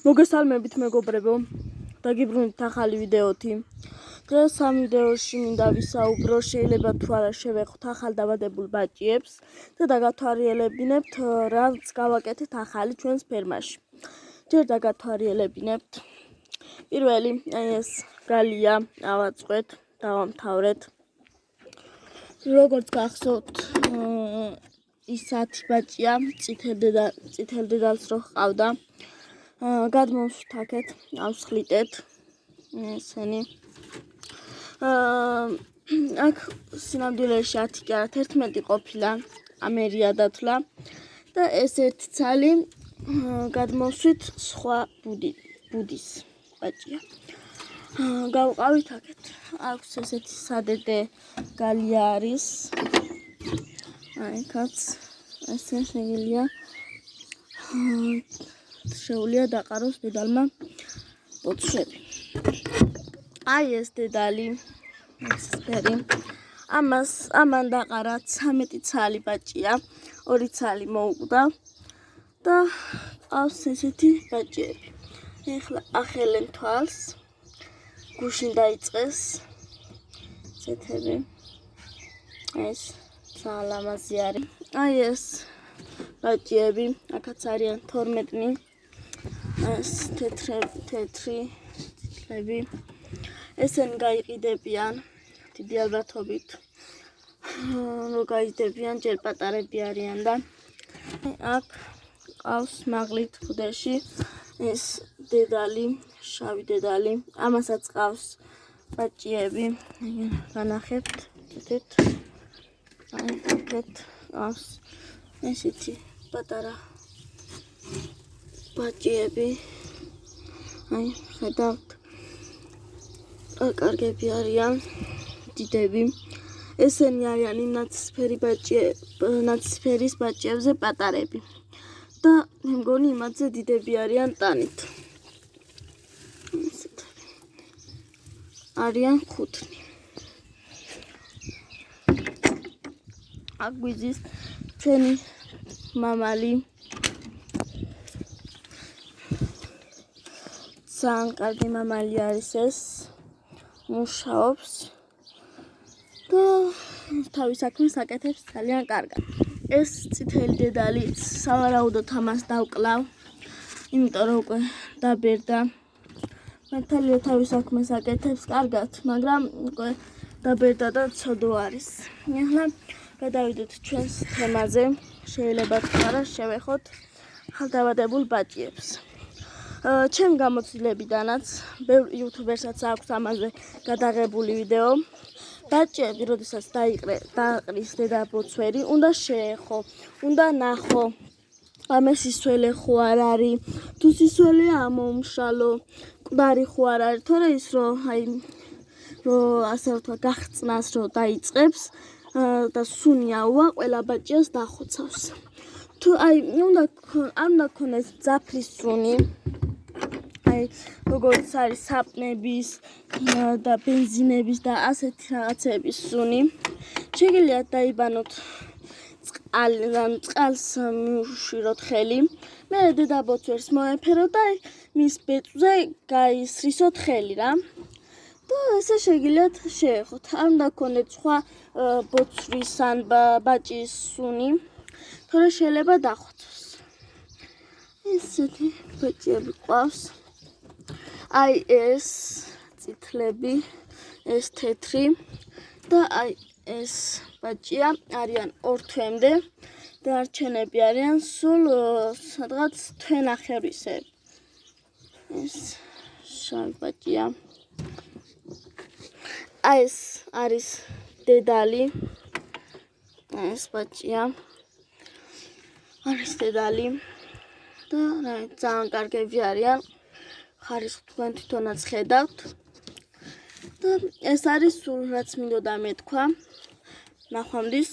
მოგესალმებით მეგობრებო, დაგიბრუნდით ახალი ვიდეოთი. დღეს ამ ვიდეოში მინდა ვისაუბრო, შეიძლება თუ არა შევეხოთ ახალ დაბადებულ ბაჭიებს და დაგათვალიერებინებთ, რაც გავაკეთეთ ახალი ჩვენს ფერმაში. ჯერ დაგათვალიერებინებთ. პირველი, ეს გალია ავაწყვეთ, დავამთავრეთ. როგორც გახსოვთ, ის 10 ბაჭია, წითელ დედალს რო ჰყავდა. გადმოვსვით აქეთ, ავსხლიტეთ ესენი. აქ სინამდვილეში 10 კი არა 11 ყოფილა, ამერია დათვლა და ეს ერთი ცალი გადმოვსვით სხვა ბუდის ბაჭია. გავყავით აქეთ. აქვს ესეთი სადედე გალია არის. აი კაც ესე შეგიძლია შეუძლია დაყაროს დედალმა ბოთლები. აი ეს დედალი სფერი. ამან დაყარა 13 ცალი ბაჭია, 2 ცალი მოუკვდა და ყავს ესეთი ბაჭიები. ეხლა ახელენ თვალს, გუშინ დაიწყეს ცეთები. ეს ძალამაზი არის. აი ეს ბაჭიები, აქაც არიან 12. ეს თეთრი ციფრები. ესენი გაიყიდებიან დიდი ალბათობით. რო გაიზრდებიან, ჯერ პატარები არიან და აქ ყავს მაღლით ფუდეში ეს დედალი, შავი დედალი. ამასაც ყავს ბაჭიები. განახებთ, ხედეთ. აი აქეთ ყავს ესეთი პატარა ბაჭიები. აი ხედავთ. კარგები არიან, დიდები. ესენი არიან იმ ნაცისფერის ბაჭიებზე პატარები. და მე მგონი იმათზე დიდები არიან ტანით. არიან 5. აქ გვიზის ჩვენი მამალი. ძალიან კარგი მამალი არის ეს. მუშაობს და თავის საქმეს აკეთებს ძალიან კარგად. ეს წითელი დედალი სავარაუდოდ ამას დავკლავ, იმიტომ რომ უკვე დაბერდა. მართალია თავის საქმეს აკეთებს კარგად, მაგრამ უკვე დაბერდა და ცოდო არის. ახლა გადავიდეთ ჩვენს თემაზე. შეიძლება თუ არა შევეხოთ ახალდაბადებულ ბაჭიებს. ჩემ გამოცდილებიდანაც ბევრ იუთუბერსაც აქვს ამაზე გადაღებული ვიდეო. ბაჭიები, როდესაც დააყრის დედა ბოცვერი, უნდა შეეხო, უნდა ნახო. ამე სისველე ხო არ არის, თუ სისველე ამომშალო, მკვდარი ხო არ არის, თორე ის რომ ასე ვთქვა გახწნას რომ დაიწყებს და სუნი აუვა, ყველა ბაჭიას დახოცავს. თუ არ უნდა ქონდეს ძაფრის სუნი, როგორც არის საპნების და ბენზინების და ასეთი რაღაცების სუნი, შეგიძლია დაიბანოთ წყალს მიუშიროთ ხელი, მე დედა ბოცვერს მოეფეროთ და მის ბეწვზე გაისრისოთ ხელი რა. და ესე შეგიძლიათ შეეხოთ. არ უნდა გქონდეთ სხვა ბოცვის ან ბაჭის სუნი, თორე შეიძლება დახოცოს. ესეთი ბაჭიები ყავს. აი ეს წითლები, ეს თეთრი და აი ეს ბაჭია არიან 2 თვემდე. დარჩენები არიან სულ სადღაც თვენახევრისები. ეს შავი ბაჭია. აი ეს არის დედალი. ეს ბაჭია არის დედალი და ძალიან კარგები არიან. ხარისხი თქვენ თვითონაც ხედავთ. და ეს არის სულ რაც მინდოდა მეთქვა. ნახვამდის.